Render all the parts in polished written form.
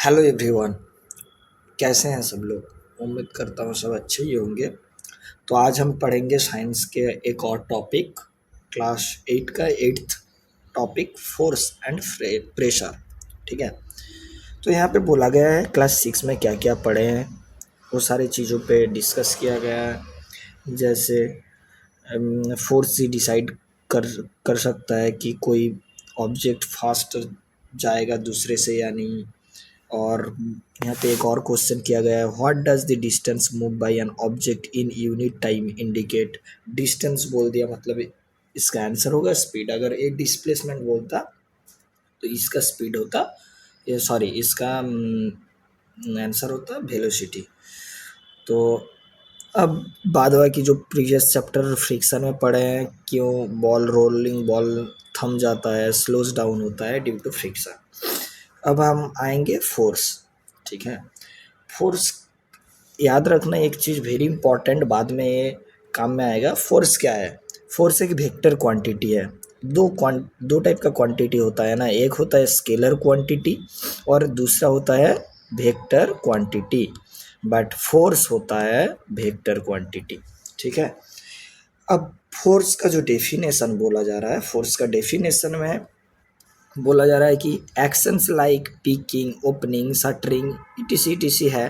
Hello everyone. कैसे हैं सब लोग? उम्मीद करता हूँ सब अच्छे ही होंगे। तो आज हम पढ़ेंगे साइंस के एक और टॉपिक, क्लास 8 का 8th topic, force and pressure. ठीक है। तो यहाँ पे बोला गया है क्लास 6 में क्या क्या पढ़े हैं, वो सारी चीज़ों पे डिस्कस किया गया है। जैसे फोर्स ही डिसाइड कर कर सकता है कि कोई ऑब्जेक्ट फास्ट जाएगा दूसरे से या नहीं। और यहाँ पे एक और क्वेश्चन किया गया है, what does the distance move by N object in unit time indicate. Distance बोल दिया मतलब इसका आंसर होगा स्पीड। अगर एक डिस्प्लेसमेंट बोलता तो इसका स्पीड होता, ये सॉरी इसका आंसर होता वेलोसिटी। तो अब बाद बाकी जो प्रीवियस चैप्टर फ्रिक्शन में पढ़े हैं, क्यों बॉल रोलिंग बॉल थम जाता है, स्लोज डाउन होता है ड्यू टू फ्रिक्शन। अब हम आएंगे फोर्स। ठीक है। फोर्स याद रखना एक चीज़ वेरी इंपॉर्टेंट, बाद में ये काम में आएगा। फोर्स क्या है? फोर्स एक वेक्टर क्वांटिटी है। दो टाइप का क्वांटिटी होता है ना, एक होता है स्केलर क्वांटिटी और दूसरा होता है वेक्टर क्वांटिटी। बट फोर्स होता है वेक्टर क्वांटिटी। ठीक है। अब फोर्स का जो डेफिनेशन बोला जा रहा है, फोर्स का डेफिनेशन में बोला जा रहा है कि actions like picking, opening, shuttering etc. है।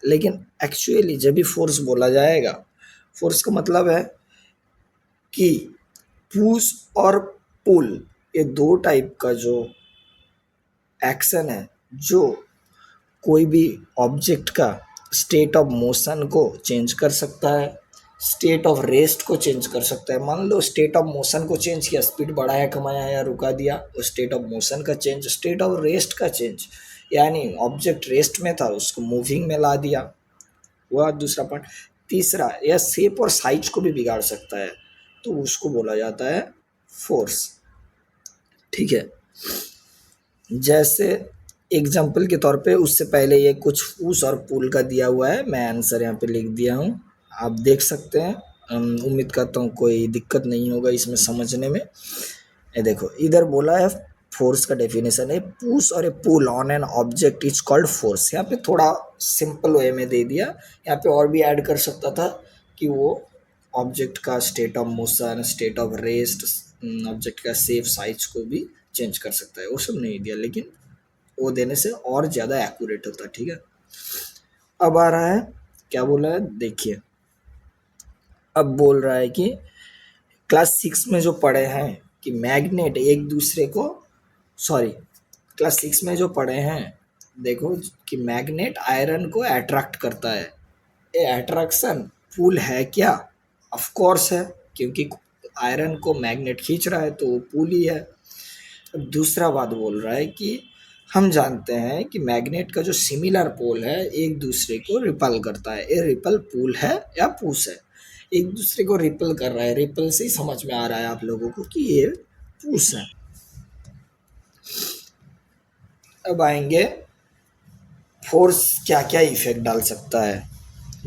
लेकिन एक्चुअली जब भी फोर्स बोला जाएगा, फोर्स का मतलब है कि पुश और पुल, ये दो टाइप का जो एक्शन है, जो कोई भी ऑब्जेक्ट का स्टेट ऑफ मोशन को चेंज कर सकता है, स्टेट ऑफ रेस्ट को चेंज कर सकता है। मान लो स्टेट ऑफ मोशन को चेंज किया, स्पीड बढ़ाया कमाया या रुका दिया, वो स्टेट ऑफ मोशन का चेंज। स्टेट ऑफ रेस्ट का चेंज यानी ऑब्जेक्ट रेस्ट में था उसको मूविंग में ला दिया, हुआ दूसरा पॉइंट। तीसरा, यह शेप और साइज को भी बिगाड़ सकता है, तो उसको बोला जाता है फोर्स। ठीक है। जैसे एग्जाम्पल के तौर पे, उससे पहले ये कुछ पुश और पुल का दिया हुआ है, मैं आंसर यहाँ पे लिख दिया हूँ, आप देख सकते हैं। उम्मीद करता हूँ कोई दिक्कत नहीं होगा इसमें समझने में। ये देखो इधर बोला है फोर्स का डेफिनेशन है, पुश और a pull on an object is called force. यहाँ पे थोड़ा सिंपल वे में दे दिया, यहाँ पे और भी ऐड कर सकता था कि वो ऑब्जेक्ट का state of motion, state of rest, object का सेफ साइज को भी चेंज कर सकता है, वो सब नहीं दिया, लेकिन वो देने से और ज़्यादा एक्यूरेट होता है। ठीक है। अब आ रहा है, क्या बोला है देखिए। अब बोल रहा है कि क्लास 6 में जो पढ़े हैं कि मैग्नेट एक दूसरे को, सॉरी क्लास 6 में जो पढ़े हैं, देखो कि मैग्नेट आयरन को अट्रैक्ट करता है। ये अट्रैक्शन पुल है क्या? ऑफ कोर्स है, क्योंकि आयरन को मैग्नेट खींच रहा है तो वो पुल ही है। दूसरा बात बोल रहा है कि हम जानते हैं कि मैग्नेट का जो सिमिलर पोल है एक दूसरे को रिपल करता है। ये रिपल पुल है या पुश है? एक दूसरे को रिपल कर रहा है, रिपल से ही समझ में आ रहा है आप लोगों को कि ये पुश है। अब आएंगे फोर्स क्या क्या इफेक्ट डाल सकता है।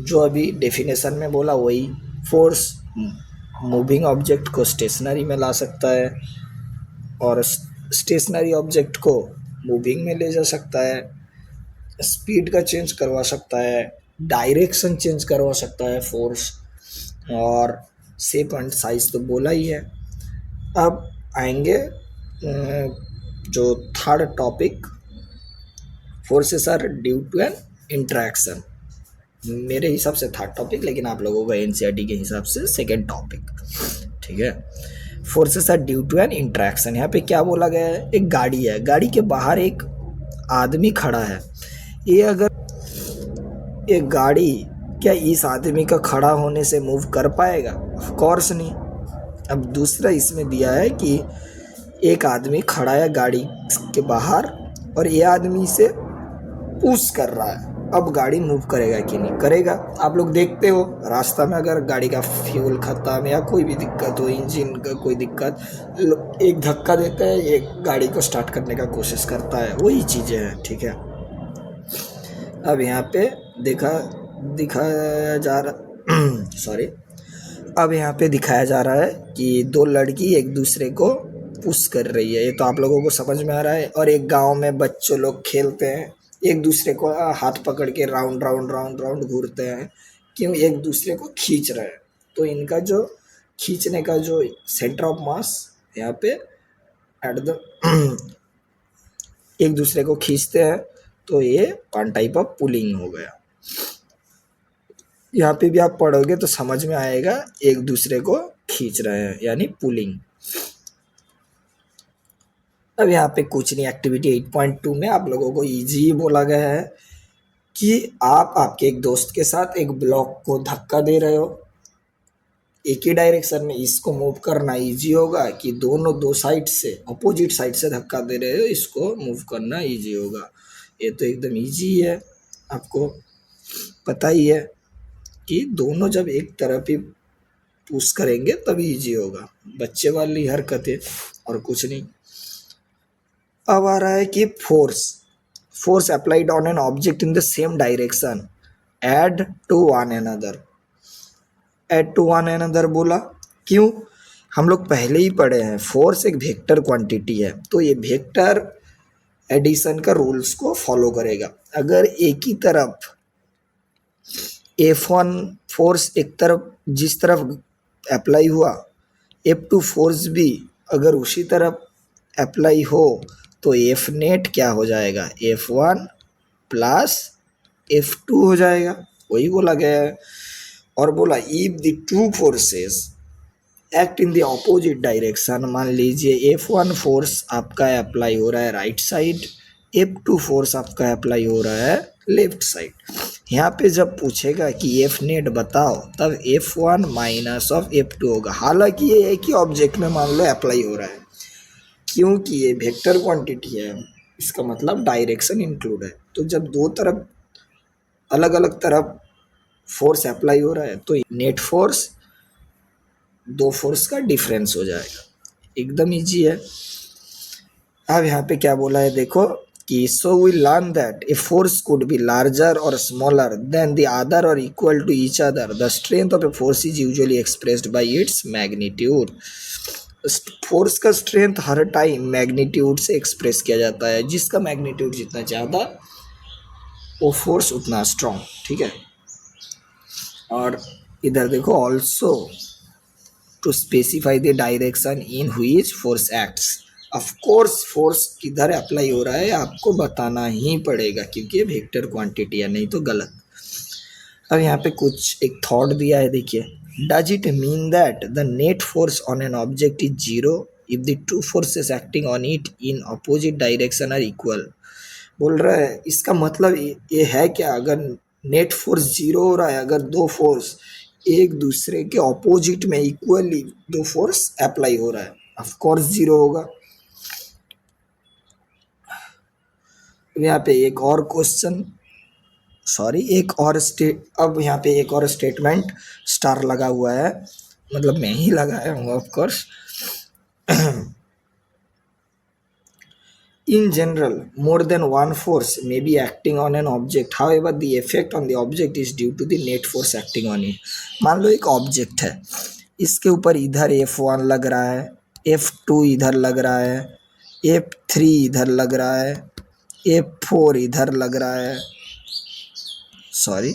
जो अभी डेफिनेशन में बोला वही, फोर्स मूविंग ऑब्जेक्ट को स्टेशनरी में ला सकता है और स्टेशनरी ऑब्जेक्ट को मूविंग में ले जा सकता है, स्पीड का चेंज करवा सकता है, डायरेक्शन चेंज करवा सकता है फोर्स, और शेप एंड साइज तो बोला ही है। अब आएंगे जो third topic, forces are due to an interaction. मेरे हिसाब से थर्ड टॉपिक, लेकिन आप लोगों का एनसीईआरटी के हिसाब से सेकेंड टॉपिक। ठीक है। Forces are due to an interaction. यहाँ पे क्या बोला गया है, एक गाड़ी है, गाड़ी के बाहर एक आदमी खड़ा है। ये अगर एक गाड़ी, क्या इस आदमी का खड़ा होने से मूव कर पाएगा? ऑफ कोर्स नहीं। अब दूसरा इसमें दिया है कि एक आदमी खड़ा है गाड़ी के बाहर और ये आदमी से पुश कर रहा है, अब गाड़ी मूव करेगा कि नहीं करेगा? आप लोग देखते हो रास्ता में अगर गाड़ी का फ्यूल खत्म या कोई भी दिक्कत हो, इंजन का कोई दिक्कत, एक धक्का देता है, एक गाड़ी को स्टार्ट करने का कोशिश करता है, वही चीज़ें हैं। ठीक है। अब यहाँ पे दिखाया जा रहा सॉरी अब यहाँ पे दिखाया जा रहा है कि दो लड़की एक दूसरे को पुश कर रही है, ये तो आप लोगों को समझ में आ रहा है। और एक गांव में बच्चों लोग खेलते हैं, एक दूसरे को हाथ पकड़ के राउंड राउंड राउंड राउंड घूरते हैं, क्यों? एक दूसरे को खींच रहे हैं। तो इनका जो खींचने का जो सेंटर ऑफ मास यहाँ पे एट द एक दूसरे को खींचते हैं, तो ये वन टाइप ऑफ पुलिंग हो गया। यहाँ पे भी आप पढ़ोगे तो समझ में आएगा, एक दूसरे को खींच रहे हैं यानी पुलिंग। अब यहाँ पे कुछ नहीं, एक्टिविटी 8.2 में आप लोगों को इजी बोला गया है कि आप आपके एक दोस्त के साथ एक ब्लॉक को धक्का दे रहे हो एक ही डायरेक्शन में, इसको मूव करना इजी होगा कि दोनों दो साइड से अपोजिट साइड से धक्का दे रहे हो, इसको मूव करना इजी होगा। ये तो एकदम इजी है, आपको पता ही है कि दोनों जब एक तरफ ही पुश करेंगे तभी इजी होगा। बच्चे वाली हरकतें और कुछ नहीं। अब आ रहा है कि force applied on an object in the same direction add to one another. Add to one another बोला क्यों? हम लोग पहले ही पढ़े हैं, फोर्स एक वेक्टर क्वांटिटी है, तो ये वेक्टर एडिशन का रूल्स को फॉलो करेगा। अगर एक ही तरफ F1 फोर्स एक तरफ जिस तरफ अप्लाई हुआ, F2 फोर्स भी अगर उसी तरफ अप्लाई हो, तो F नेट क्या हो जाएगा? F1 प्लस F2 हो जाएगा, वही बोला गया है। और बोला if the two forces act in the opposite direction, मान लीजिए F1 फोर्स आपका अप्लाई हो रहा है राइट साइड, F2 फोर्स आपका अप्लाई हो रहा है लेफ्ट साइड। यहाँ पे जब पूछेगा कि F नेट बताओ, तब F1 माइनस ऑफ F2 होगा। हालांकि ये एक ही ऑब्जेक्ट में मान लो अप्लाई हो रहा है, क्योंकि ये वेक्टर क्वांटिटी है, इसका मतलब डायरेक्शन इंक्लूड है। तो जब दो तरफ अलग अलग तरफ फोर्स अप्लाई हो रहा है, तो नेट फोर्स दो फोर्स का डिफरेंस हो जाएगा। एकदम इजी है। अब यहाँ पे क्या बोला है देखो कि so we learn that a force could be larger और स्मॉलर देन द अदर और equal to each other. The strength of a force is usually expressed by its magnitude. Force का स्ट्रेंथ हर टाइम मैग्नीट्यूड से express किया जाता है, जिसका magnitude जितना ज़्यादा वो फोर्स उतना स्ट्रॉन्ग, ठीक है। और इधर देखो also to specify the direction in which force acts. Of course force किधर अप्लाई हो रहा है आपको बताना ही पड़ेगा, क्योंकि वेक्टर क्वांटिटी है, नहीं तो गलत। अब यहाँ पे कुछ एक थॉट दिया है, देखिए। Does it mean that the net force on an object is zero if the two forces acting on it in opposite direction are equal? बोल रहा है इसका मतलब ये है क्या, अगर नेट फोर्स जीरो हो रहा है, अगर दो फोर्स एक दूसरे के ऑपोजिट में इक्वली दो फोर्स अप्लाई हो रहा है, ऑफ कोर्स जीरो होगा। यहाँ पे एक और क्वेश्चन, सॉरी एक और अब यहाँ पे एक और स्टेटमेंट स्टार लगा हुआ है, मतलब मैं ही लगाया हूँ of course. In general, more than one force may be acting on an object. However, the effect on the object is due to the net force acting on it. मान लो एक object है, इसके ऊपर इधर F1 लग रहा है, F2 इधर लग रहा है, F3 इधर लग रहा है, F4 इधर लग रहा है, सॉरी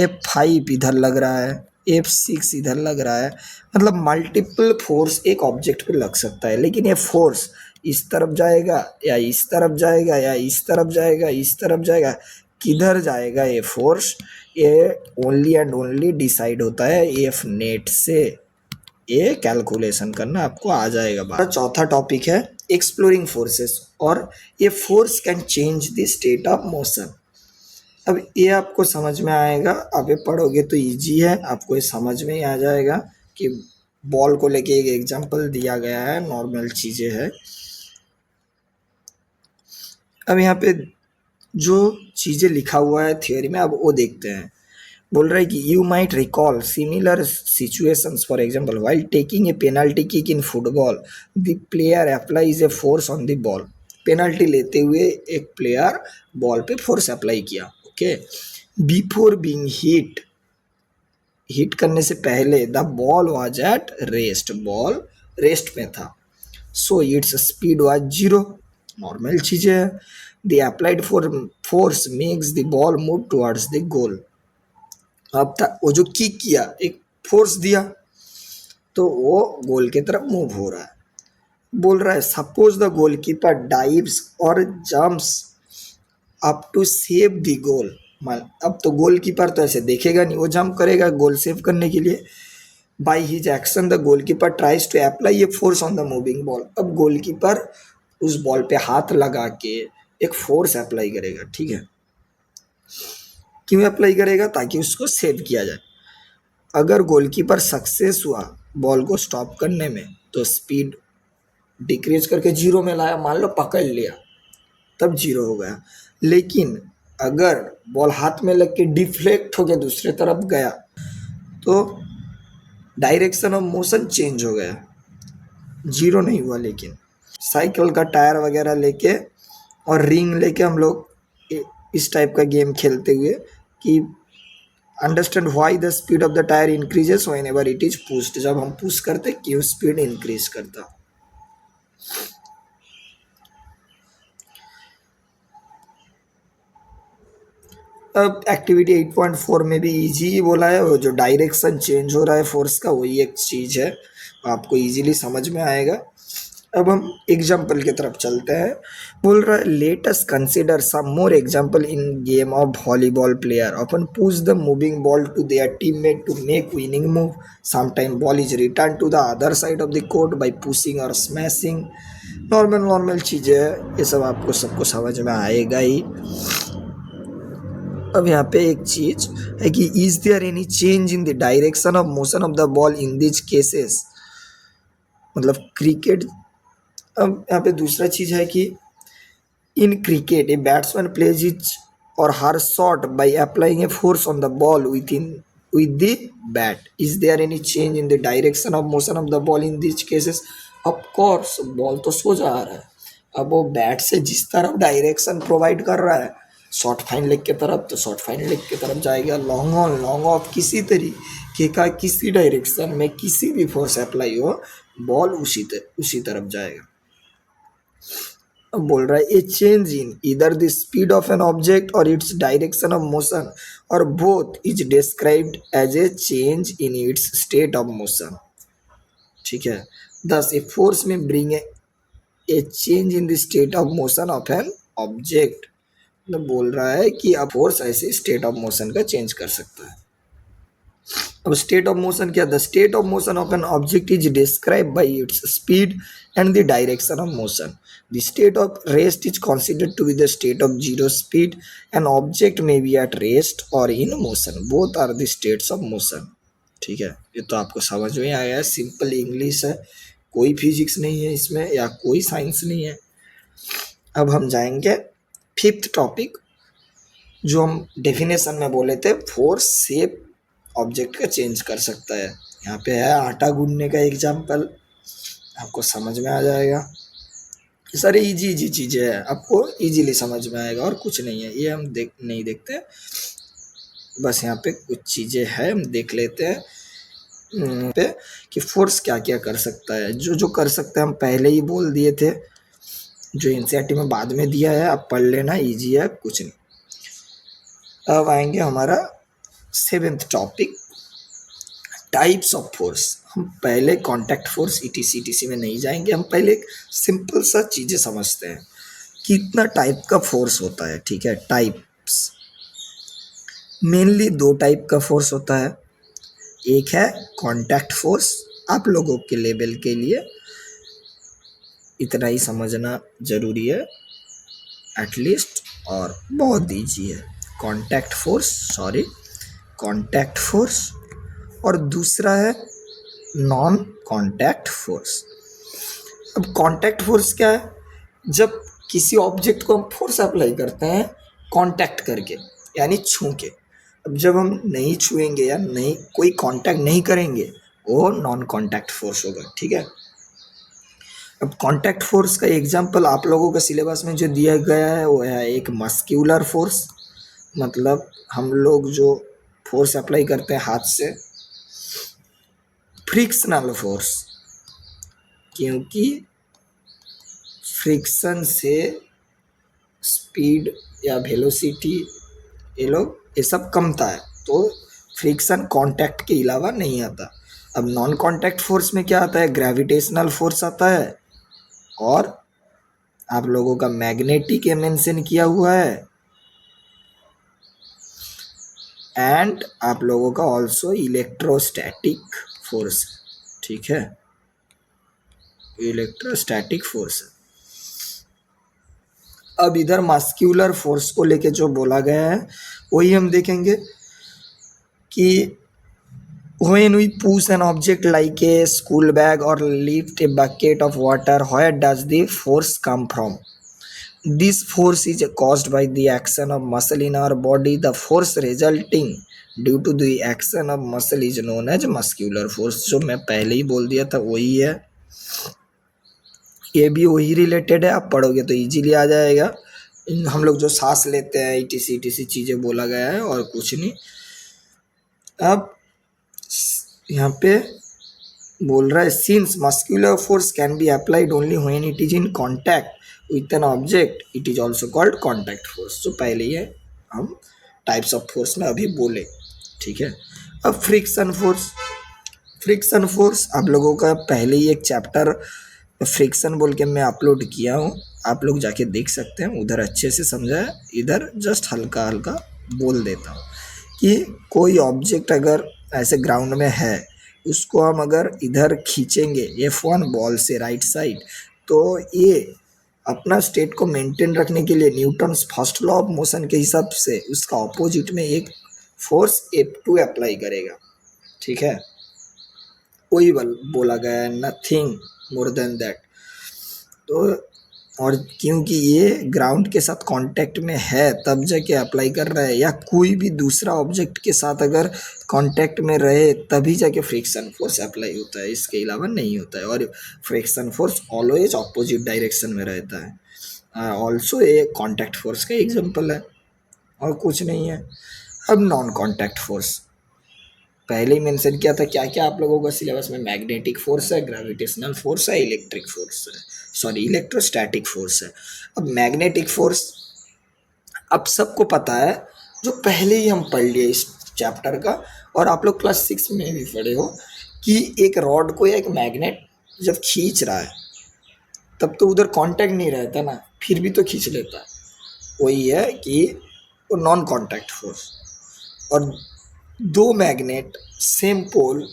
F5 इधर लग रहा है, F6 इधर लग रहा है। मतलब मल्टीपल फोर्स एक ऑब्जेक्ट पे लग सकता है, लेकिन ये फोर्स इस तरफ जाएगा या इस तरफ जाएगा या इस तरफ जाएगा, इस तरफ जाएगा, किधर जाएगा ये फोर्स, ये ओनली एंड ओनली डिसाइड होता है एफ नेट से। ये कैलकुलेशन करना आपको आ जाएगा। बात चौथा टॉपिक है एक्सप्लोरिंग फोर्सेस, और ये force can change the state of motion. अब ये आपको समझ में आएगा, आप ये पढ़ोगे तो इजी है, आपको ये समझ में ही आ जाएगा कि बॉल को लेके एक एग्जांपल दिया गया है, नॉर्मल चीज़ें हैं। अब यहाँ पे जो चीज़ें लिखा हुआ है थियोरी में, अब वो देखते हैं। बोल रहा है कि you might recall similar situations, for example while taking a penalty kick in football the player applies A force on the ball. Penalty लेते हुए एक प्लेयर बॉल पे फोर्स अप्लाई किया, ओके। बिफोर बीइंग हिट करने से पहले the ball was at rest, ball rest में था, so its speed was zero. Normal चीज़ें है। The applied force makes the ball move towards the goal. अब तक वो जो किक किया, एक फोर्स दिया, तो वो गोल की तरफ मूव हो रहा है. बोल रहा है सपोज द गोलकीपर डाइव्स और jumps up to save the goal. अब तो गोलकीपर तो ऐसे देखेगा नहीं, वो जंप करेगा गोल सेव करने के लिए. By his action the goalkeeper tries to apply a force on the moving ball. अब गोलकीपर उस बॉल पे हाथ लगा के एक फोर्स अप्लाई करेगा. ठीक है, क्यों अप्लाई करेगा? ताकि उसको सेव किया जाए. अगर गोलकीपर सक्सेस हुआ बॉल को स्टॉप करने में, तो स्पीड डिक्रीज करके जीरो में लाया, मान लो पकड़ लिया, तब जीरो हो गया. लेकिन अगर बॉल हाथ में लग के डिफ्लेक्ट होकर दूसरे तरफ गया, तो डायरेक्शन ऑफ मोशन चेंज हो गया, जीरो नहीं हुआ. लेकिन साइकिल का टायर वगैरह लेके और रिंग लेके हम लोग इस टाइप का गेम खेलते हुए कि understand why the speed of the tyre increases whenever it is pushed. जब हम पुश करते क्यों स्पीड इंक्रीज करता. अब एक्टिविटी 8.4 में भी इजी बोला है, वो जो डायरेक्शन चेंज हो रहा है फोर्स का, वही एक चीज़ है, आपको इजीली समझ में आएगा. अब हम एग्जाम्पल की तरफ चलते हैं. बोल रहा है let us consider some more example in game of volleyball player often push the moving ball to their teammate to make winning move. Sometime ball is returned to the other side of the court by pushing or smashing. Normal चीज़ें है, ये सब आपको सबको समझ में आएगा ही. अब यहाँ पे एक चीज है कि is there any change in the direction of motion of the ball in this cases, मतलब क्रिकेट. अब यहाँ पे दूसरा चीज है कि in cricket a batsman plays his or her shot by applying a force on the ball with the bat. Is there any change in the direction of motion of the ball in this cases. Of course ball तो सोजा आ रहा है, अब वो bat से जिस तरफ direction provide कर रहा है, शॉर्ट फाइन लेग के तरफ, तो शॉर्ट फाइन लेग के तरफ जाएगा. लॉन्ग ऑन लॉन्ग ऑफ किसी तरीके का किसी डायरेक्शन में किसी भी फोर्स अप्लाई हो, बॉल उसी तरफ जाएगा. अब बोल रहा है ए चेंज इन इधर the speed of an object और इट्स डायरेक्शन ऑफ मोशन और both is described as a change in its state of motion. ठीक है, thus a force may bring a change in the state of motion of an object. मतलब बोल रहा है कि अब फोर्स ऐसे स्टेट ऑफ मोशन का चेंज कर सकता है. अब स्टेट ऑफ मोशन क्या? The state of motion of an object is describe by its speed and the direction of motion. The state of rest is considered to be the state of zero speed. An object may be at rest or in motion, both are the states of motion. ठीक है, ये तो आपको समझ में आया है, simple English है, कोई फिजिक्स नहीं है इसमें या कोई साइंस नहीं है. अब हम जाएंगे फिफ्थ टॉपिक, जो हम डेफिनेशन में बोले थे, फोर्स शेप ऑब्जेक्ट का चेंज कर सकता है. यहाँ पे है आटा गूंदने का एग्जाम्पल, आपको समझ में आ जाएगा. सारे इजी चीज़ें हैं, आपको इजीली समझ में आएगा और कुछ नहीं है. ये हम नहीं देखते, बस यहाँ पे कुछ चीज़ें हैं हम देख लेते हैं पे कि फोर्स क्या क्या कर सकता है. जो कर सकता है हम पहले ही बोल दिए थे, जो एनसीईआरटी में बाद में दिया है, आप पढ़ लेना, इजी है, कुछ नहीं. अब आएंगे हमारा seventh topic, types of force. हम पहले कॉन्टैक्ट फोर्स ईटीसी में नहीं जाएंगे, हम पहले एक सिंपल सा चीज़ें समझते हैं, कितना टाइप का फोर्स होता है. ठीक है, टाइप्स मेनली दो टाइप का फोर्स होता है. एक है कॉन्टैक्ट फोर्स, आप लोगों के लेवल के लिए इतना ही समझना ज़रूरी है एटलीस्ट, और बहुत ईजी है. कॉन्टैक्ट फोर्स और दूसरा है नॉन कॉन्टैक्ट फोर्स. अब कॉन्टैक्ट फोर्स क्या है? जब किसी ऑब्जेक्ट को हम फोर्स अप्लाई करते हैं कॉन्टैक्ट करके, यानी छू के. अब जब हम नहीं छुएंगे या नहीं कोई कॉन्टैक्ट नहीं करेंगे, वो नॉन कॉन्टैक्ट फोर्स होगा. ठीक है, अब कॉन्टैक्ट फोर्स का एग्जांपल आप लोगों के सिलेबस में जो दिया गया है वो है एक मस्क्यूलर फोर्स, मतलब हम लोग जो फोर्स अप्लाई करते हैं हाथ से. फ्रिक्शनल फोर्स, क्योंकि फ्रिक्शन से स्पीड या वेलोसिटी, ये सब कमता है, तो फ्रिक्शन कांटेक्ट के अलावा नहीं आता। अब नॉन कांटेक्ट फोर्स में क्या आता है, ग्रेविटेशनल फोर्स आता है, और आप लोगों का मैग्नेटिक मेंशन किया हुआ है, एंड आप लोगों का ऑल्सो इलेक्ट्रोस्टैटिक फोर्स, ठीक है, इलेक्ट्रोस्टैटिक फोर्स। अब इधर मस्क्यूलर फोर्स को लेके जो बोला गया है वही हम देखेंगे कि when we push an object like a school bag or lift a bucket of water, where does the force come from? This force is caused by the action of muscle in our body. The force resulting due to the action of muscle is known as muscular force। जो मैं पहले ही बोल दिया था वही है, ये भी वही रिलेटेड है, आप पढ़ोगे तो इजीली आ जाएगा। हम लोग जो सांस लेते हैं इटीसी इटीसी चीज़ें बोला गया है और कुछ नहीं। अब यहाँ पे बोल रहा है since muscular force can be applied only when it is in contact with an object, it is also called contact force. जो पहले ही है हम टाइप्स ऑफ फोर्स में अभी बोले, ठीक है। अब फ्रिक्शन फोर्स, फ्रिक्शन फोर्स आप लोगों का पहले ही एक चैप्टर फ्रिक्शन बोल के मैं अपलोड किया हूँ, आप लोग जाके देख सकते हैं, उधर अच्छे से समझा है, इधर जस्ट हल्का हल्का बोल देता हूँ कि कोई ऑब्जेक्ट अगर ऐसे ग्राउंड में है, उसको हम अगर इधर खींचेंगे F1 बॉल से राइट साइड, तो ये अपना स्टेट को मेंटेन रखने के लिए Newton's first law of motion के हिसाब से उसका ऑपोजिट में एक फोर्स F2 अप्लाई करेगा, ठीक है। वही बोला गया है, नथिंग मोर देन दैट। तो और क्योंकि ये ग्राउंड के साथ कांटेक्ट में है तब जाके अप्लाई कर रहा है, या कोई भी दूसरा ऑब्जेक्ट के साथ अगर कांटेक्ट में रहे तभी जाके फ्रिक्शन फोर्स अप्लाई होता है, इसके अलावा नहीं होता है। और friction force always opposite direction में रहता है। ऑल्सो ये कांटेक्ट फोर्स का एग्जांपल है और कुछ नहीं है। अब नॉन कांटेक्ट फोर्स पहले ही मेंशन किया था, क्या क्या आप लोगों का सिलेबस में, मैग्नेटिक फोर्स है, ग्रेविटेशनल फोर्स है, इलेक्ट्रिक फोर्स है, सॉरी इलेक्ट्रोस्टैटिक फोर्स है। अब मैग्नेटिक फोर्स अब सबको पता है, जो पहले ही हम पढ़ लिए इस चैप्टर का, और आप लोग क्लास 6 में भी पढ़े हो कि एक रॉड को या एक मैग्नेट जब खींच रहा है तब तो उधर कांटेक्ट नहीं रहता ना, फिर भी तो खींच लेता है। वही है कि वो नॉन कांटेक्ट फोर्स। और दो मैग्नेट सेम पोल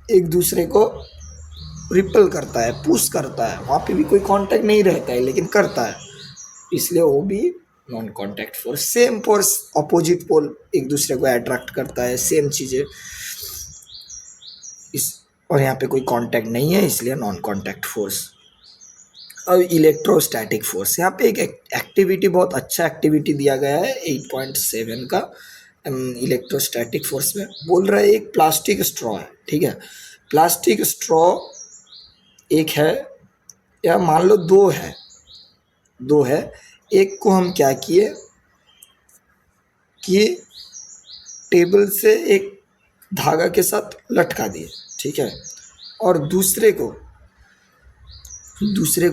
एक दूसरे को रिपल करता है, पुश करता है, वहाँ पे भी कोई कांटेक्ट नहीं रहता है लेकिन करता है, इसलिए वो भी non contact force. Same force opposite pole एक दूसरे को अट्रैक्ट करता है, सेम चीज़ें इस, और यहाँ पे कोई कांटेक्ट नहीं है इसलिए नॉन कांटेक्ट फोर्स। अब इलेक्ट्रोस्टैटिक फोर्स, यहाँ पे एक एक्टिविटी, बहुत अच्छा एक्टिविटी दिया गया है 8.7 का इलेक्ट्रोस्टैटिक फोर्स में। बोल रहा है एक प्लास्टिक स्ट्रॉ है, ठीक है, प्लास्टिक स्ट्रॉ एक है, या मान लो दो है, दो है, एक को हम क्या किए कि टेबल से एक धागा के साथ लटका दिए, ठीक है, और दूसरे को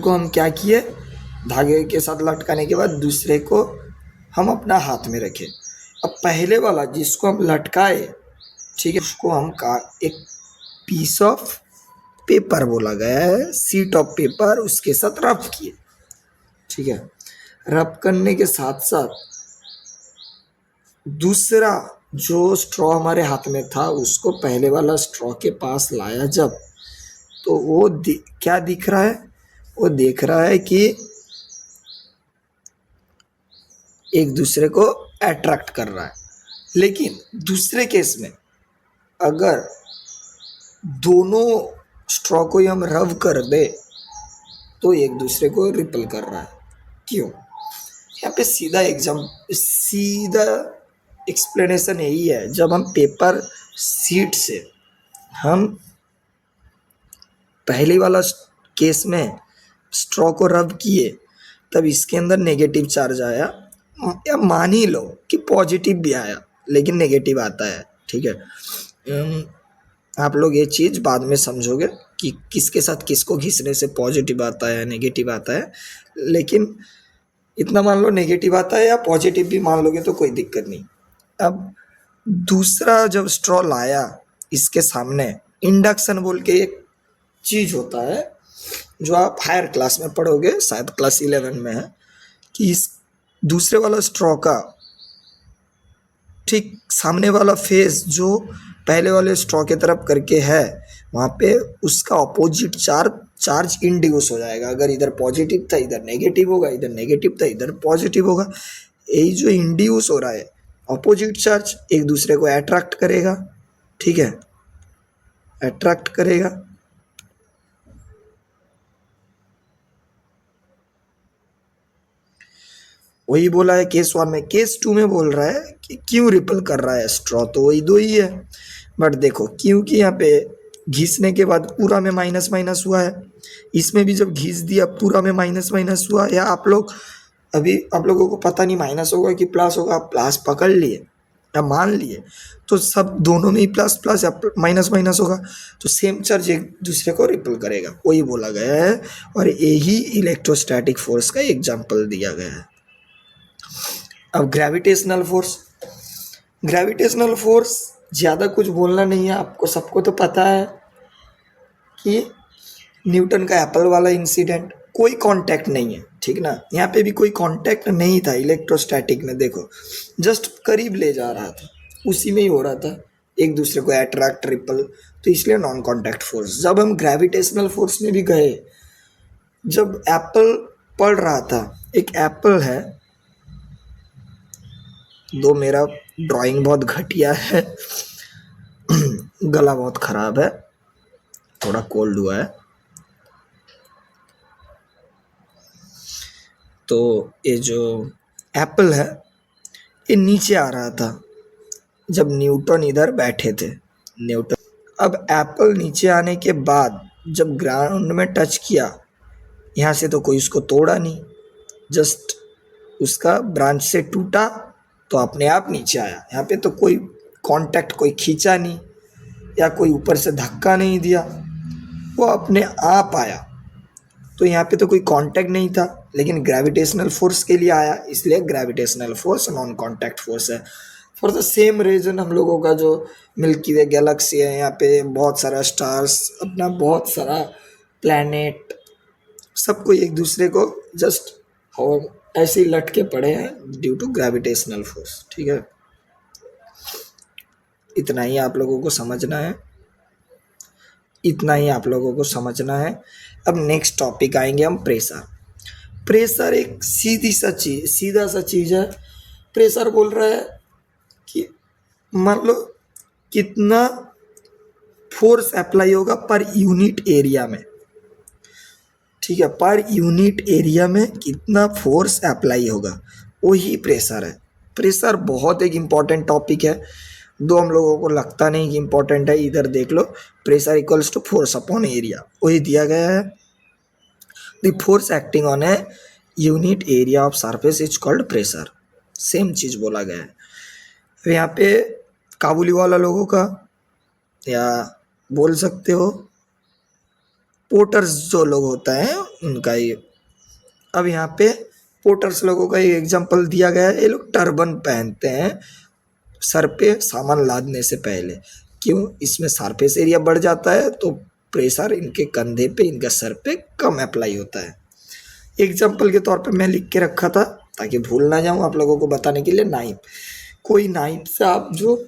हम क्या किए, धागे के साथ लटकाने के बाद दूसरे को हम अपना हाथ में रखे। अब पहले वाला जिसको हम लटकाए, ठीक है, उसको हम एक पीस ऑफ पेपर बोला गया है, सीट ऑफ पेपर, उसके साथ रब किए, ठीक है। रब करने के साथ साथ दूसरा जो स्ट्रॉ हमारे हाथ में था उसको पहले वाला स्ट्रॉ के पास लाया जब, तो वो क्या दिख रहा है, वो देख रहा है कि एक दूसरे को अट्रैक्ट कर रहा है। लेकिन दूसरे केस में अगर दोनों स्ट्रॉ को हम रब कर दे तो एक दूसरे को रिपल कर रहा है। क्यों? यहाँ पे सीधा एक्सप्लेनेशन यही है, जब हम पेपर सीट से हम पहले वाला केस में स्ट्रॉ को रब किए तब इसके अंदर नेगेटिव चार्ज आया, या मान ही लो कि पॉजिटिव भी आया लेकिन नेगेटिव आता है, ठीक है। आप लोग ये चीज़ बाद में समझोगे कि किसके साथ किसको घिसने से पॉजिटिव आता है नेगेटिव आता है, लेकिन इतना मान लो नेगेटिव आता है, या पॉजिटिव भी मान लोगे तो कोई दिक्कत नहीं। अब दूसरा जब स्ट्रॉ लाया इसके सामने, इंडक्शन बोल के एक चीज होता है जो आप हायर क्लास में पढ़ोगे, शायद क्लास 11 में है, कि इस दूसरे वाला स्ट्रॉ का ठीक सामने वाला फेस जो पहले वाले स्ट्रॉ के तरफ करके है, वहाँ पे उसका ऑपोजिट चार्ज इंड्यूस हो जाएगा। अगर इधर पॉजिटिव था इधर नेगेटिव होगा, इधर नेगेटिव था इधर पॉजिटिव होगा। यही जो इंड्यूस हो रहा है, ऑपोजिट चार्ज एक दूसरे को अट्रैक्ट करेगा, ठीक है, अट्रैक्ट करेगा। वही बोला है केस 1 में। केस 2 में बोल रहा है कि क्यों रिपल कर रहा है स्ट्रॉ, तो वही दो ही है। बट देखो क्योंकि यहाँ पे घिसने के बाद पूरा में माइनस माइनस हुआ है, इसमें भी जब घिस दिया पूरा में माइनस माइनस हुआ। या आप लोग अभी आप लोगों को पता नहीं माइनस होगा कि प्लस होगा, आप प्लस पकड़ लिए या मान लिए तो सब दोनों में ही प्लस प्लस या माइनस माइनस होगा, तो सेम चार्ज एक दूसरे को रिपल करेगा, वही बोला गया है। और यही इलेक्ट्रोस्टैटिक फोर्स का एग्जाम्पल दिया गया है। अब ग्रेविटेशनल फोर्स, ग्रेविटेशनल फोर्स ज़्यादा कुछ बोलना नहीं है, आपको सबको तो पता है कि न्यूटन का एप्पल वाला इंसिडेंट, कोई कांटेक्ट नहीं है, ठीक ना। यहाँ पे भी कोई कांटेक्ट नहीं था इलेक्ट्रोस्टैटिक में, देखो जस्ट करीब ले जा रहा था, उसी में ही हो रहा था एक दूसरे को अट्रैक्ट रिपल, तो इसलिए नॉन कांटेक्ट फोर्स। जब हम ग्रेविटेशनल फोर्स में भी गए, जब एप्पल पढ़ रहा था, एक एप्पल है, दो मेरा ड्राइंग बहुत घटिया है गला बहुत ख़राब है, थोड़ा कोल्ड हुआ है, तो ये जो एप्पल है ये नीचे आ रहा था जब न्यूटन इधर बैठे थे। न्यूटन, अब एप्पल नीचे आने के बाद जब ग्राउंड में टच किया, यहाँ से तो कोई उसको तोड़ा नहीं, जस्ट उसका ब्रांच से टूटा तो अपने आप नीचे आया। यहाँ पे तो कोई कांटेक्ट, कोई खींचा नहीं या कोई ऊपर से धक्का नहीं दिया, वो अपने आप आया। तो यहाँ पे तो कोई कांटेक्ट नहीं था, लेकिन ग्रेविटेशनल फोर्स के लिए आया, इसलिए gravitational force non contact force है। फॉर द सेम रीजन हम लोगों का जो मिल्की वे गैलेक्सी है, यहाँ पे बहुत सारा स्टार्स, अपना बहुत सारा प्लैनेट, सबको एक दूसरे को जस्ट ऐसे ही लटके पड़े हैं ड्यू टू ग्रेविटेशनल फोर्स, ठीक है। इतना ही आप लोगों को समझना है, इतना ही आप लोगों को समझना है। अब नेक्स्ट टॉपिक आएंगे हम, प्रेशर। प्रेशर एक सीधा सा चीज़ है। प्रेशर बोल रहा है कि मान लो कितना फोर्स अप्लाई होगा पर यूनिट एरिया में, ठीक है, पर यूनिट एरिया में कितना फोर्स अप्लाई होगा, वही प्रेशर है। प्रेशर बहुत एक इम्पॉर्टेंट टॉपिक है, दो हम लोगों को लगता नहीं कि इम्पोर्टेंट है। इधर देख लो, pressure equals to force upon area, वही दिया गया है। The force acting on a unit area of surface is called pressure, same चीज़ बोला गया है। फिर यहाँ पे काबुली वाला लोगों का, या बोल सकते हो पोर्टर्स जो लोग होता है उनका ये। अब यहाँ पे पोर्टर्स लोगों का एक एग्जांपल दिया गया है। ये लोग टर्बन पहनते हैं सर पे सामान लादने से पहले, क्यों, इसमें सरफेस एरिया बढ़ जाता है तो प्रेशर इनके कंधे पे, इनके सर पे कम अप्लाई होता है। एग्जांपल के तौर पे मैं लिख के रखा था ताकि भूल ना जाऊं आप लोगों को बताने के लिए। नाइफ, कोई नाइफ से आप जो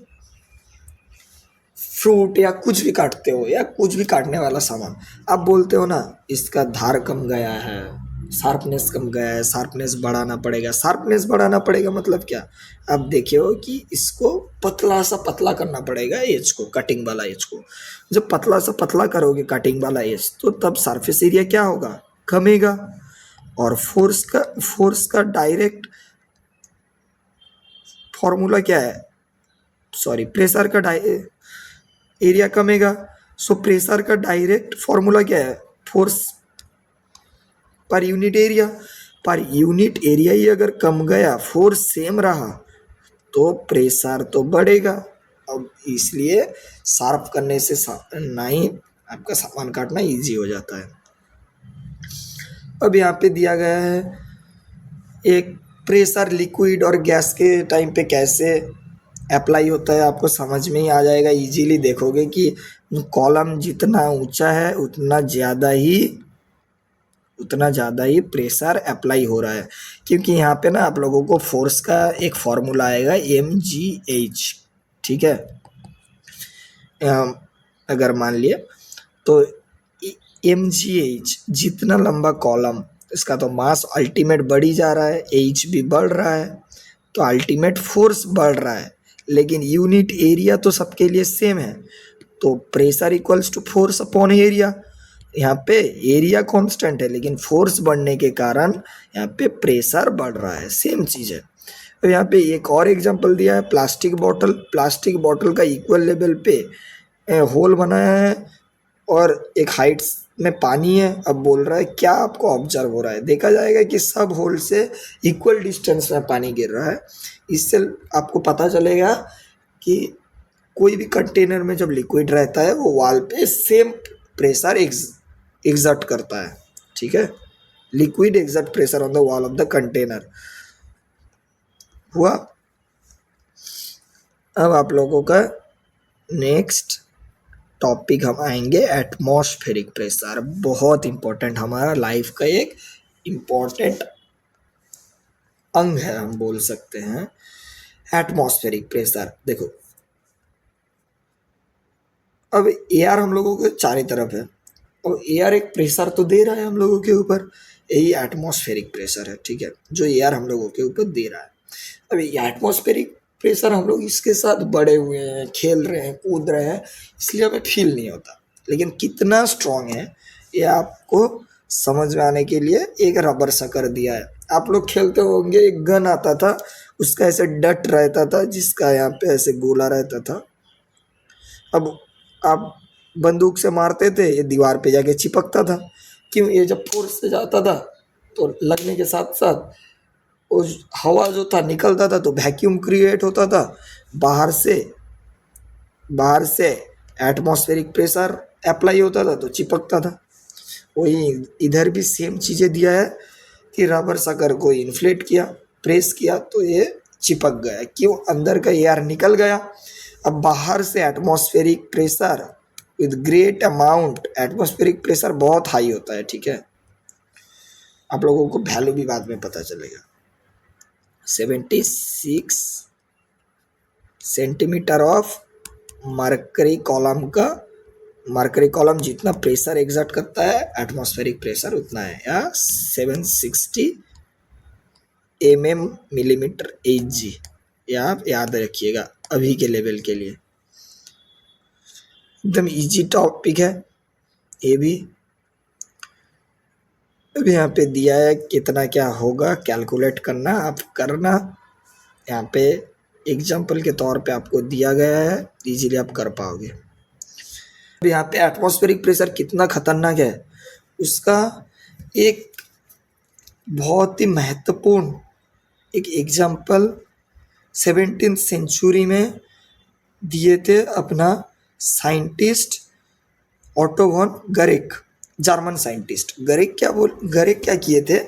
फ्रूट या कुछ भी काटते हो, या कुछ भी काटने वाला सामान, आप बोलते हो ना इसका धार कम गया है, शार्पनेस कम गया है, शार्पनेस बढ़ाना पड़ेगा। शार्पनेस बढ़ाना पड़ेगा मतलब क्या, आप देखिए हो कि इसको पतला सा पतला करना पड़ेगा एज को, कटिंग वाला एज को। जब पतला सा पतला करोगे कटिंग वाला एज, तो तब सरफेस एरिया क्या होगा, कमेगा। और फोर्स का डायरेक्ट फॉर्मूला क्या है, सॉरी, प्रेशर का एरिया कमेगा। सो प्रेशर का डायरेक्ट फॉर्मूला क्या है, force per unit area. Per unit area ही अगर कम गया, फोर्स सेम रहा, तो प्रेशर तो बढ़ेगा। अब इसलिए शार्प करने से नाइफ आपका सामान काटना इजी हो जाता है। अब यहाँ पे दिया गया है एक प्रेशर लिक्विड और गैस के टाइम पे कैसे अप्लाई होता है आपको समझ में ही आ जाएगा। इजीली देखोगे कि कॉलम जितना ऊंचा है उतना ज़्यादा ही प्रेशर अप्लाई हो रहा है, क्योंकि यहाँ पे ना आप लोगों को फोर्स का एक फॉर्मूला आएगा mgh। ठीक है, अगर मान लिए तो mgh जितना लंबा कॉलम, इसका तो मास अल्टीमेट बढ़ ही जा रहा है, एच भी बढ़ रहा है, तो अल्टीमेट फोर्स बढ़ रहा है, लेकिन यूनिट एरिया तो सबके लिए सेम है। तो pressure equals to force upon area. यहाँ पे एरिया कांस्टेंट है, लेकिन फोर्स बढ़ने के कारण यहाँ पे प्रेशर बढ़ रहा है, सेम चीज़ है। तो यहाँ पे एक और एग्जांपल दिया है, प्लास्टिक बॉटल का इक्वल लेवल पे होल बनाया है और एक हाइट में पानी है। अब बोल रहा है क्या आपको ऑब्जर्व हो रहा है, देखा जाएगा कि सब होल से इक्वल डिस्टेंस में पानी गिर रहा है। इससे आपको पता चलेगा कि कोई भी कंटेनर में जब लिक्विड रहता है वो वॉल पे सेम प्रेशर एग्जर्ट करता है। ठीक है, liquid exert pressure on the wall of the container हुआ। अब आप लोगों का नेक्स्ट टॉपिक हम आएंगे एटमॉस्फेरिक प्रेशर। बहुत इंपॉर्टेंट, हमारा लाइफ का एक इम्पॉर्टेंट अंग है, हम बोल सकते हैं। एटमॉस्फेरिक प्रेशर देखो, अब एयर हम लोगों के चारों तरफ है और एयर एक प्रेशर तो दे रहा है हम लोगों के ऊपर, यही एटमॉस्फेरिक प्रेशर है। ठीक है, जो एयर हम लोगों के ऊपर दे रहा है। अब ये एटमॉस्फेरिक प्रेशर हम लोग इसके साथ बड़े हुए हैं, खेल रहे हैं, कूद रहे हैं, इसलिए हमें फील नहीं होता। लेकिन कितना स्ट्रांग है ये आपको समझ में आने के लिए एक रबर सा कर दिया है। आप लोग खेलते होंगे, एक गन आता था, उसका ऐसे डट रहता था, जिसका यहाँ पे ऐसे गोला रहता था। अब आप बंदूक से मारते थे, ये दीवार पे जाके चिपकता था। क्यों? ये जब फोर्स से जाता था तो लगने के साथ साथ उस हवा जो था निकलता था, तो वैक्यूम क्रिएट होता था बाहर से एटमॉस्फेरिक प्रेशर अप्लाई होता था तो चिपकता था। वही इधर भी सेम चीज़ें दिया है कि रबर सकर को इन्फ्लेट किया, प्रेस किया तो ये चिपक गया। क्यों? अंदर का एयर निकल गया। अब बाहर से atmospheric pressure with great amount, atmospheric pressure बहुत हाई होता है। ठीक है, आप लोगों को वैल्यू भी बाद में पता चलेगा। 76 सेंटीमीटर ऑफ मरकरी कॉलम जितना प्रेशर एग्जर्ट करता है, एटमॉस्फेरिक प्रेशर उतना है, या 760 मिलीमीटर Hg। ये आप याद रखिएगा अभी के लेवल के लिए। एकदम इजी टॉपिक है ये भी। अभी यहाँ पे दिया है कितना क्या होगा, कैलकुलेट करना, आप करना। यहाँ पे एग्जाम्पल के तौर पे आपको दिया गया है, इजीली आप कर पाओगे। अभी यहाँ पे एटमॉस्फेरिक प्रेशर कितना खतरनाक है, उसका एक बहुत ही महत्वपूर्ण एक एग्जाम्पल 17th सेंचुरी में दिए थे अपना scientist Otto von Guericke, German scientist. Guericke क्या किए थे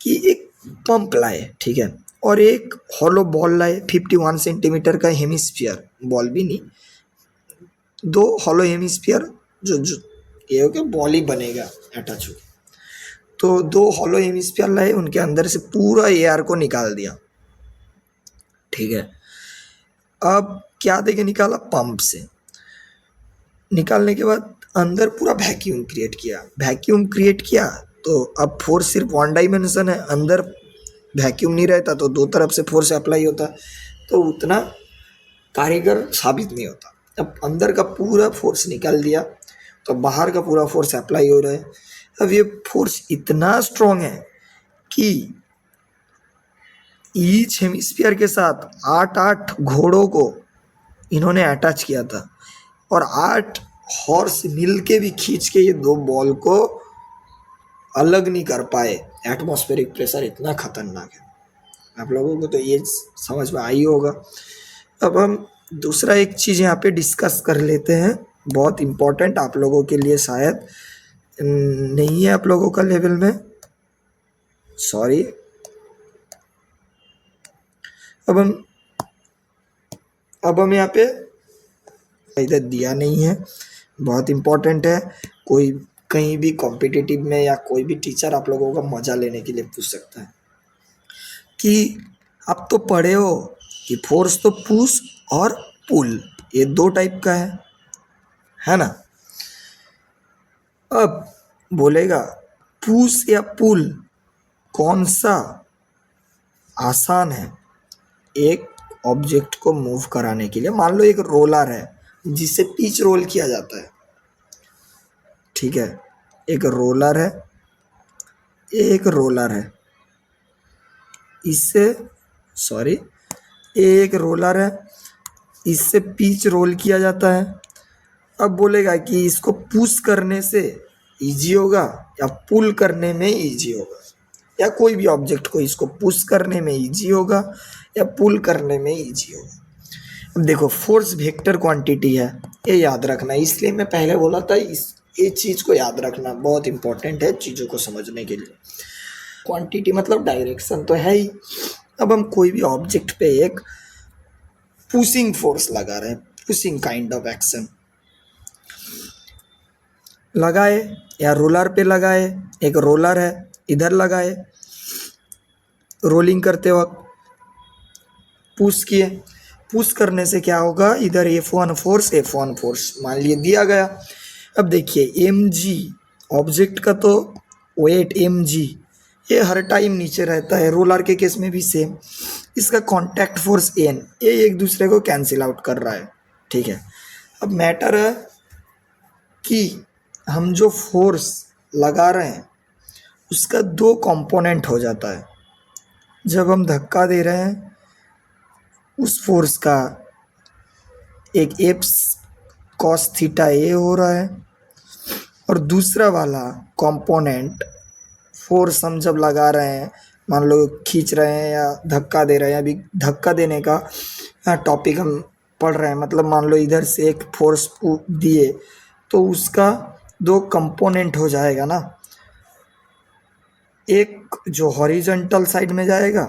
कि एक पंप लाए, ठीक है, और एक हॉलो बॉल लाए, 51 सेंटीमीटर का हेमिस्फीयर, बॉल भी नहीं, दो हॉलो हेमिस्फीयर, जो ये हो के बॉल ही बनेगा अटैच हो। तो दो हॉलो हेमिस्फीयर लाए, उनके अंदर से पूरा एयर को निकाल दिया। ठीक है, अब क्या देके निकाला? पंप से निकालने के बाद अंदर पूरा वैक्यूम क्रिएट किया। तो अब फोर्स सिर्फ वन डायमेंशन है, अंदर वैक्यूम नहीं रहता तो दो तरफ से फोर्स अप्लाई होता, तो उतना कारीगर साबित नहीं होता। अब अंदर का पूरा फोर्स निकाल दिया तो बाहर का पूरा फोर्स अप्लाई हो रहा है। अब ये फोर्स इतना स्ट्रॉन्ग है कि ईच हेमिस्फीयर के साथ 8 घोड़ों को इन्होंने अटैच किया था, और 8 हॉर्स मिल के भी खींच के ये दो बॉल को अलग नहीं कर पाए। एटमॉस्फेरिक प्रेशर इतना खतरनाक है, आप लोगों को तो ये समझ में आई होगा। अब हम दूसरा एक चीज़ यहाँ पे डिस्कस कर लेते हैं, बहुत इम्पोर्टेंट, आप लोगों के लिए शायद नहीं है आप लोगों का लेवल में, सॉरी, अब हम यहाँ पे इधर दिया नहीं है, बहुत इम्पोर्टेंट है। कोई कहीं भी कॉम्पिटिटिव में या कोई भी टीचर आप लोगों का मजा लेने के लिए पूछ सकता है कि आप तो पढ़े हो कि फोर्स तो पुश और पुल, ये दो टाइप का है ना। अब बोलेगा पुश या पुल कौन सा आसान है एक ऑब्जेक्ट को मूव कराने के लिए। मान लो एक रोलर है जिसे पिच रोल किया जाता है, ठीक है। एक रोलर है, इससे सॉरी एक रोलर है, इससे पिच रोल किया जाता है। अब बोलेगा कि इसको पुश करने से इजी होगा या पुल करने में इजी होगा, या कोई भी ऑब्जेक्ट को इसको पुश करने में इजी होगा या पुल करने में इजी होगा। अब देखो फोर्स वेक्टर क्वांटिटी है, ये याद रखना, इसलिए मैं पहले बोला था ये चीज़ को याद रखना बहुत इंपॉर्टेंट है चीज़ों को समझने के लिए। क्वांटिटी मतलब डायरेक्शन तो है ही। अब हम कोई भी ऑब्जेक्ट पे एक पुशिंग फोर्स लगा रहे हैं, पुशिंग काइंड ऑफ एक्शन लगाए या रोलर पे लगाए। एक रोलर है, इधर लगाए, रोलिंग करते वक्त पुश किए, पुश करने से क्या होगा, इधर F1 फोर्स मान लिए दिया गया। अब देखिए mg ऑब्जेक्ट का तो वेट mg ये हर टाइम नीचे रहता है, रोलर के केस में भी सेम। इसका कांटेक्ट फोर्स n, ये एक दूसरे को कैंसिल आउट कर रहा है, ठीक है। अब मैटर है कि हम जो फोर्स लगा रहे हैं उसका दो कंपोनेंट हो जाता है। जब हम धक्का दे रहे हैं उस फोर्स का एक एप्स कॉस थीटा ए हो रहा है, और दूसरा वाला कंपोनेंट फोर्स हम जब लगा रहे हैं, मान लो खींच रहे हैं या धक्का दे रहे हैं, अभी धक्का देने का टॉपिक हम पढ़ रहे हैं, मतलब मान लो इधर से एक फोर्स दिए तो उसका दो कंपोनेंट हो जाएगा ना, एक जो हॉरिजॉन्टल साइड में जाएगा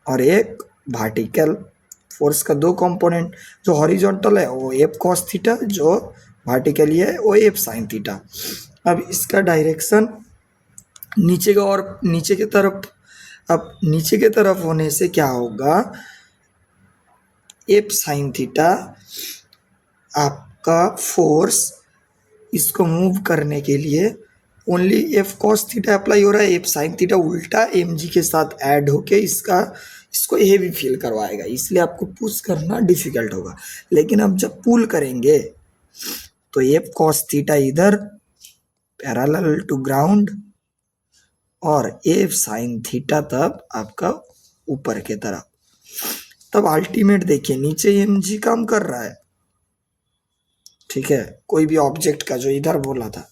और एक वर्टिकल। फोर्स का दो कंपोनेंट, जो हॉरिजॉन्टल है वो एफ कॉस थीटा, जो वर्टिकली है वो एफ साइन थीटा। अब इसका डायरेक्शन नीचे का और नीचे की तरफ, अब नीचे की तरफ होने से क्या होगा, एफ साइन थीटा आपका फोर्स इसको मूव करने के लिए only F cos theta apply हो रहा है, एफ साइन थीटा उल्टा एम जी के साथ ऐड होके इसको हेवी फील करवाएगा, इसलिए आपको पुश करना डिफिकल्ट होगा। लेकिन अब जब पुल करेंगे तो एफ कॉस थीटा इधर पैरेलल टू ग्राउंड और एफ साइन थीटा तब आपका ऊपर के तरफ। तब अल्टीमेट देखिए नीचे एम जी काम कर रहा है, ठीक है, कोई भी ऑब्जेक्ट का जो इधर बोला था,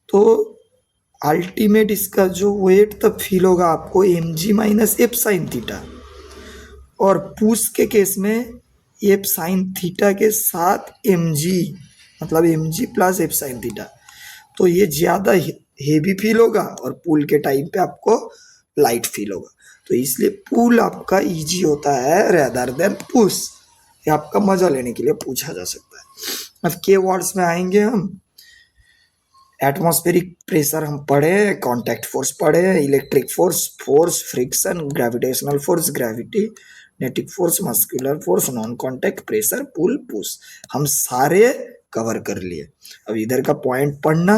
तो अल्टीमेट इसका जो वेट तब फील होगा आपको M G minus F sine theta, और पुश के केस में एफ साइन थीटा के साथ एम जी, मतलब M G plus F sine theta, तो ये ज़्यादा हेवी फील होगा और पुल के टाइम पे आपको लाइट फील होगा। तो इसलिए पुल आपका इजी होता है रेदर देन पुश, ये आपका मजा लेने के लिए पूछा जा सकता है। अब के वर्ड्स में आएंगे हम, एटमॉस्फेरिक प्रेशर हम पढ़े, कांटेक्ट फोर्स पढ़े, electric force, friction, gravitational force, gravity, नेटिक force, muscular force, non contact pressure, pull, push, हम सारे कवर कर लिए। अब इधर का पॉइंट पढ़ना,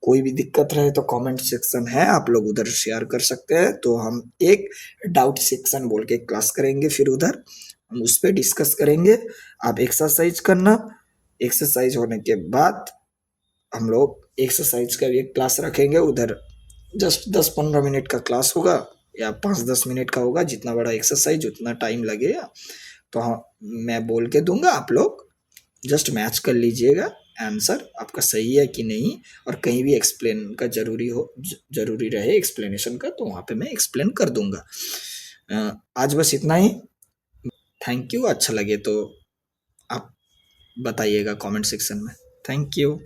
कोई भी दिक्कत रहे तो कमेंट सेक्शन है, आप लोग उधर शेयर कर सकते हैं, तो हम एक डाउट सेक्शन बोल के क्लास करेंगे, फिर उधर हम उस पर डिस्कस करेंगे। आप एक्सरसाइज करना, एक्सरसाइज होने के बाद हम लोग एक्सरसाइज का भी एक क्लास रखेंगे, उधर जस्ट 10-15 मिनट का क्लास होगा या 5-10 मिनट का होगा, जितना बड़ा एक्सरसाइज उतना टाइम लगेगा, तो हाँ मैं बोल के दूंगा, आप लोग जस्ट मैच कर लीजिएगा आंसर आपका सही है कि नहीं, और कहीं भी एक्सप्लेन का जरूरी रहे एक्सप्लेनेशन का, तो वहाँ पे मैं एक्सप्लेन कर दूंगा। आज बस इतना ही, थैंक यू। अच्छा लगे तो आप बताइएगा कमेंट सेक्शन में। Thank you.